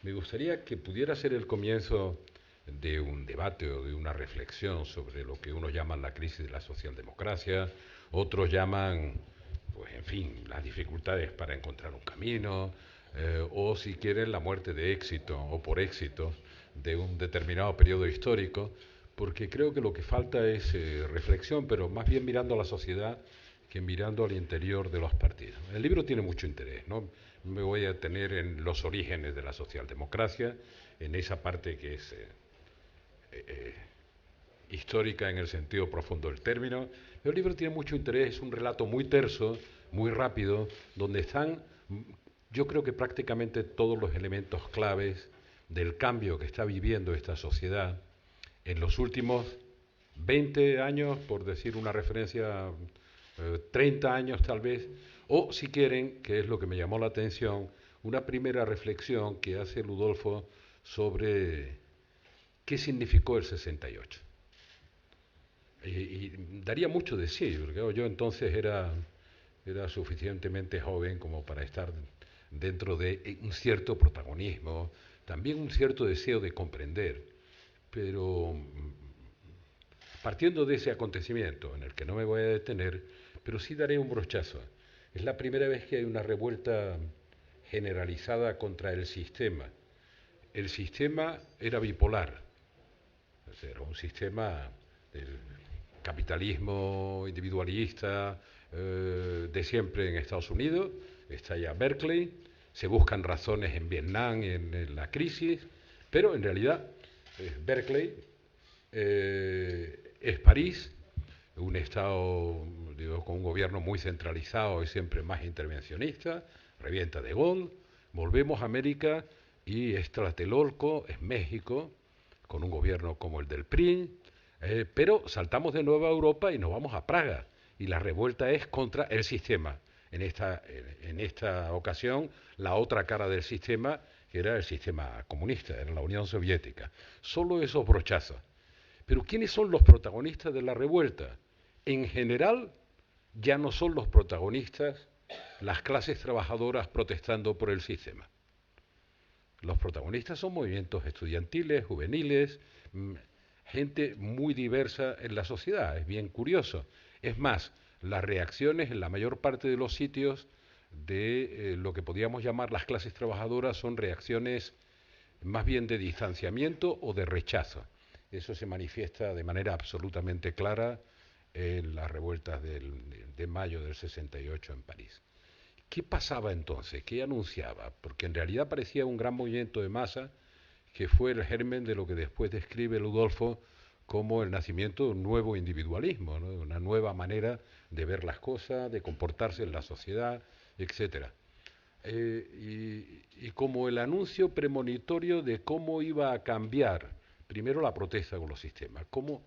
Me gustaría que pudiera ser el comienzo de un debate o de una reflexión sobre lo que unos llaman la crisis de la socialdemocracia, otros llaman, pues en fin, las dificultades para encontrar un camino, o si quieren la muerte de éxito o por éxito de un determinado periodo histórico, porque creo que lo que falta es reflexión, pero más bien mirando a la sociedad que mirando al interior de los partidos. El libro tiene mucho interés, ¿no? Me voy a tener en los orígenes de la socialdemocracia, en esa parte que es histórica en el sentido profundo del término. El libro tiene mucho interés, es un relato muy terso, muy rápido, donde están, yo creo que prácticamente todos los elementos claves del cambio que está viviendo esta sociedad en los últimos 20 años, por decir una referencia, 30 años tal vez, o si quieren, que es lo que me llamó la atención, una primera reflexión que hace Ludolfo sobre qué significó el 68. Y daría mucho de sí, porque yo entonces era suficientemente joven como para estar dentro de un cierto protagonismo, también un cierto deseo de comprender, pero partiendo de ese acontecimiento, en el que no me voy a detener, pero sí daré un brochazo. Es la primera vez que hay una revuelta generalizada contra el sistema. El sistema era bipolar, o sea, era un sistema del capitalismo individualista de siempre en Estados Unidos, está ya Berkeley, se buscan razones en Vietnam, en la crisis, pero en realidad Berkeley es París, un Estado digo, con un gobierno muy centralizado y siempre más intervencionista, revienta de Gaulle, volvemos a América y es Tlatelolco, es México, con un gobierno como el del PRI, pero saltamos de nuevo a Europa y nos vamos a Praga, y la revuelta es contra el sistema. En esta ocasión, la otra cara del sistema, que era el sistema comunista, era la Unión Soviética. Solo esos brochazos. Pero ¿quiénes son los protagonistas de la revuelta? En general, ya no son los protagonistas las clases trabajadoras protestando por el sistema. Los protagonistas son movimientos estudiantiles, juveniles, gente muy diversa en la sociedad. Es bien curioso. Es más, las reacciones en la mayor parte de los sitios de lo que podríamos llamar las clases trabajadoras son reacciones más bien de distanciamiento o de rechazo. Eso se manifiesta de manera absolutamente clara en las revueltas de mayo del 68 en París. ¿Qué pasaba entonces? ¿Qué anunciaba? Porque en realidad parecía un gran movimiento de masa que fue el germen de lo que después describe Ludolfo como el nacimiento de un nuevo individualismo, ¿no? Una nueva manera de ver las cosas, de comportarse en la sociedad, etcétera. Y como el anuncio premonitorio de cómo iba a cambiar, primero la protesta con los sistemas, cómo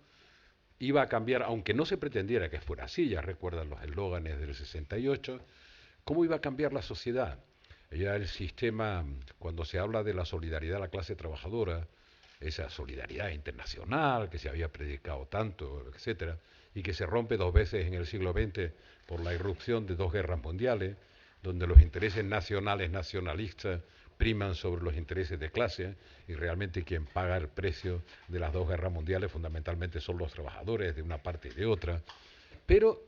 iba a cambiar, aunque no se pretendiera que fuera así, ya recuerdan los eslóganes del 68, cómo iba a cambiar la sociedad. Ya el sistema, cuando se habla de la solidaridad de la clase trabajadora, esa solidaridad internacional que se había predicado tanto, etcétera, y que se rompe dos veces en el siglo XX por la irrupción de dos guerras mundiales, donde los intereses nacionales, nacionalistas, priman sobre los intereses de clase y realmente quien paga el precio de las dos guerras mundiales fundamentalmente son los trabajadores de una parte y de otra. Pero,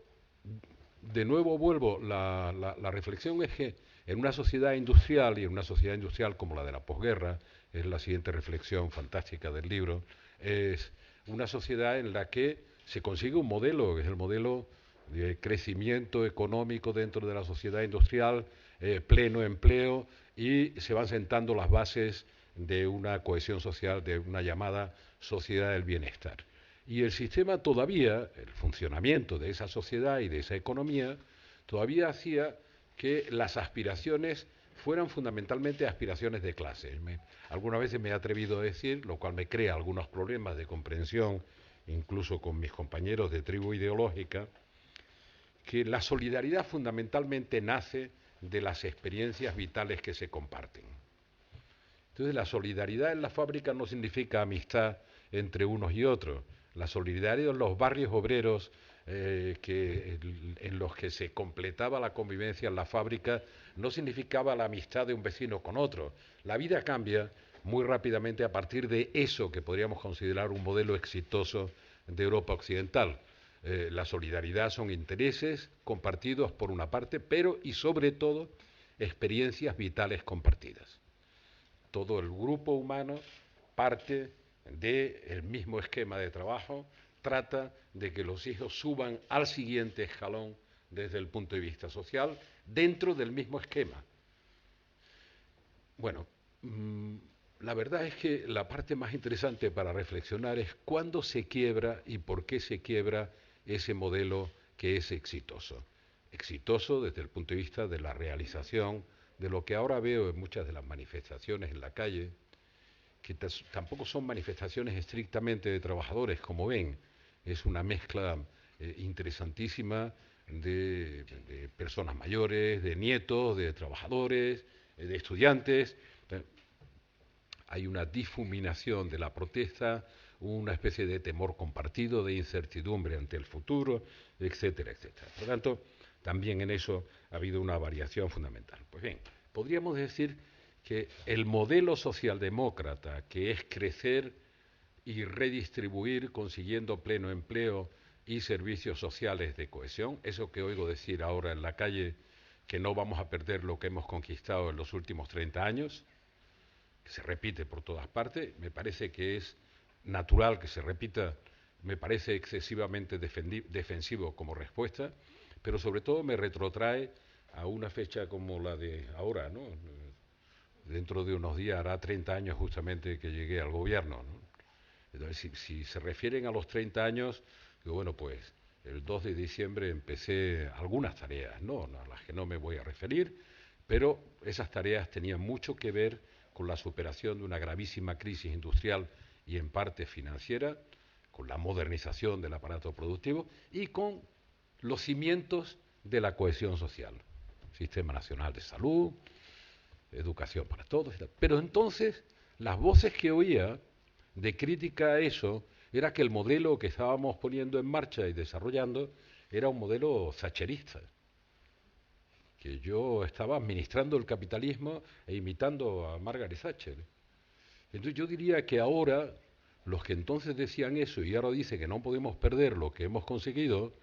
de nuevo vuelvo, la reflexión es que en una sociedad industrial y en una sociedad industrial como la de la posguerra, es la siguiente reflexión fantástica del libro, es una sociedad en la que se consigue un modelo, que es el modelo de crecimiento económico dentro de la sociedad industrial, pleno empleo, y se van sentando las bases de una cohesión social, de una llamada sociedad del bienestar. Y el sistema todavía, el funcionamiento de esa sociedad y de esa economía, todavía hacía que las aspiraciones fueran fundamentalmente aspiraciones de clase. Algunas veces me he atrevido a decir, lo cual me crea algunos problemas de comprensión, incluso con mis compañeros de tribu ideológica, que la solidaridad fundamentalmente nace de las experiencias vitales que se comparten. Entonces la solidaridad en la fábrica no significa amistad entre unos y otros. La solidaridad en los barrios obreros en los que se completaba la convivencia en la fábrica, no significaba la amistad de un vecino con otro. La vida cambia muy rápidamente a partir de eso que podríamos considerar un modelo exitoso de Europa Occidental. La solidaridad son intereses compartidos por una parte, pero y sobre todo experiencias vitales compartidas. Todo el grupo humano parte del mismo esquema de trabajo, trata de que los hijos suban al siguiente escalón desde el punto de vista social, dentro del mismo esquema. Bueno, la verdad es que la parte más interesante para reflexionar es cuándo se quiebra y por qué se quiebra ese modelo que es exitoso. Exitoso desde el punto de vista de la realización de lo que ahora veo en muchas de las manifestaciones en la calle, que tampoco son manifestaciones estrictamente de trabajadores, como ven. Es una mezcla interesantísima de personas mayores, de nietos, de trabajadores, de estudiantes. Hay una difuminación de la protesta, una especie de temor compartido, de incertidumbre ante el futuro, etcétera, etcétera. Por lo tanto, también en eso ha habido una variación fundamental. Pues bien, podríamos decir que el modelo socialdemócrata, que es crecer y redistribuir consiguiendo pleno empleo y servicios sociales de cohesión, eso que oigo decir ahora en la calle, que no vamos a perder lo que hemos conquistado en los últimos 30 años, que se repite por todas partes, me parece que es natural que se repita, me parece excesivamente defensivo como respuesta, pero sobre todo me retrotrae a una fecha como la de ahora, ¿no? Dentro de unos días hará 30 años justamente que llegué al gobierno, ¿no? Entonces, si se refieren a los 30 años, digo, bueno, pues el 2 de diciembre empecé algunas tareas, ¿no? A las que no me voy a referir, pero esas tareas tenían mucho que ver con la superación de una gravísima crisis industrial y en parte financiera, con la modernización del aparato productivo y con los cimientos de la cohesión social. Sistema Nacional de Salud, educación para todos. Pero entonces las voces que oía de crítica a eso era que el modelo que estábamos poniendo en marcha y desarrollando era un modelo thatcherista, que yo estaba administrando el capitalismo e imitando a Margaret Thatcher. Entonces yo diría que ahora los que entonces decían eso y ahora dicen que no podemos perder lo que hemos conseguido,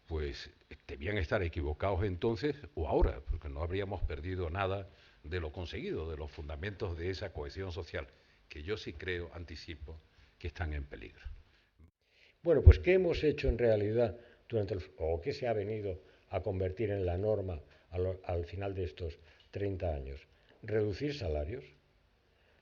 pues debían estar equivocados entonces o ahora, porque no habríamos perdido nada de lo conseguido, de los fundamentos de esa cohesión social, que yo sí creo, anticipo, que están en peligro. Bueno, pues ¿qué hemos hecho en realidad o qué se ha venido a convertir en la norma al final de estos 30 años? Reducir salarios.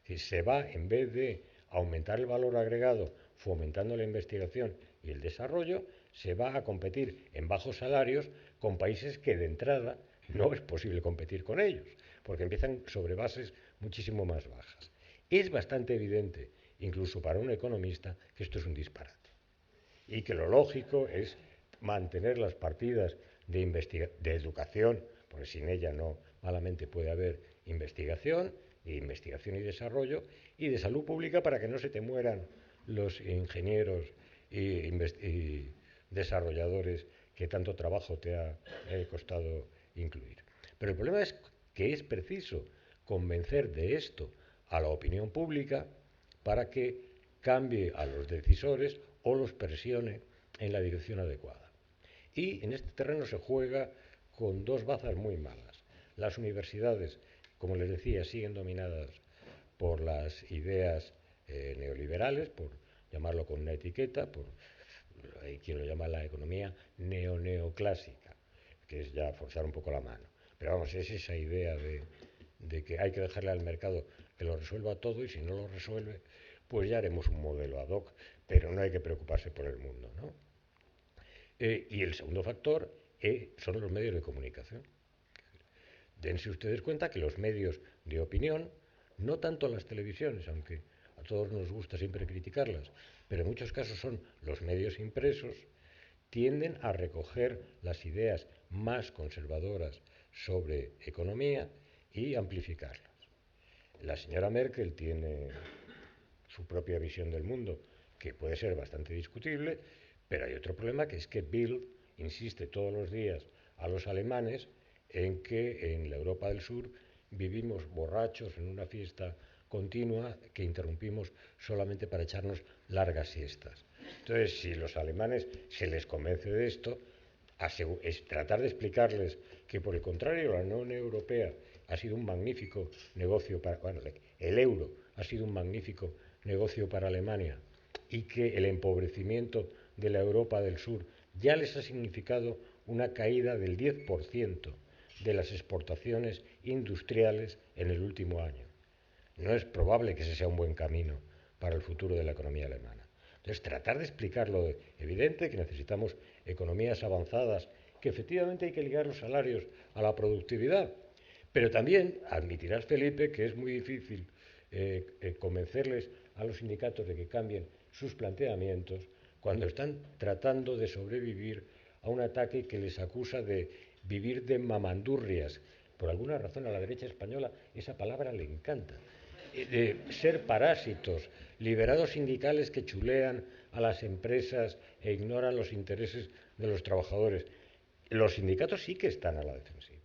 Y se va, en vez de aumentar el valor agregado, fomentando la investigación y el desarrollo, se va a competir en bajos salarios con países que de entrada no es posible competir con ellos, porque empiezan sobre bases muchísimo más bajas. Es bastante evidente, incluso para un economista, que esto es un disparate y que lo lógico es mantener las partidas de educación, porque sin ella no malamente puede haber investigación, y desarrollo, y de salud pública para que no se te mueran los ingenieros y desarrolladores que tanto trabajo te ha costado incluir. Pero el problema es que es preciso convencer de esto a la opinión pública para que cambie a los decisores o los presione en la dirección adecuada. Y en este terreno se juega con dos bazas muy malas. Las universidades, como les decía, siguen dominadas por las ideas neoliberales, por llamarlo con una etiqueta, hay quien lo llama la economía neoclásica, que es ya forzar un poco la mano. Pero vamos, es esa idea de que hay que dejarle al mercado que lo resuelva todo y si no lo resuelve, pues ya haremos un modelo ad hoc, pero no hay que preocuparse por el mundo, ¿no? Y el segundo factor son los medios de comunicación. Dense ustedes cuenta que los medios de opinión, no tanto las televisiones, aunque a todos nos gusta siempre criticarlas, pero en muchos casos son los medios impresos, tienden a recoger las ideas más conservadoras sobre economía y amplificarlas. La señora Merkel tiene su propia visión del mundo, que puede ser bastante discutible, Pero hay otro problema, que es que Bill insiste todos los días a los alemanes en que en la Europa del Sur vivimos borrachos en una fiesta continua que interrumpimos solamente para echarnos largas siestas. Entonces, si los alemanes se les convence de esto, es tratar de explicarles que, por el contrario, la Unión Europea ha sido un magnífico negocio para, bueno, el euro ha sido un magnífico negocio para Alemania y que el empobrecimiento de la Europa del Sur ya les ha significado una caída del 10% de las exportaciones industriales en el último año. No es probable que ese sea un buen camino para el futuro de la economía alemana. Entonces, tratar de explicar lo evidente, que necesitamos economías avanzadas, que efectivamente hay que ligar los salarios a la productividad, pero también admitirás, Felipe, que es muy difícil convencerles a los sindicatos de que cambien sus planteamientos cuando están tratando de sobrevivir a un ataque que les acusa de vivir de mamandurrias. Por alguna razón a la derecha española esa palabra le encanta. De ser parásitos, liberados sindicales que chulean a las empresas e ignoran los intereses de los trabajadores. Los sindicatos sí que están a la defensiva.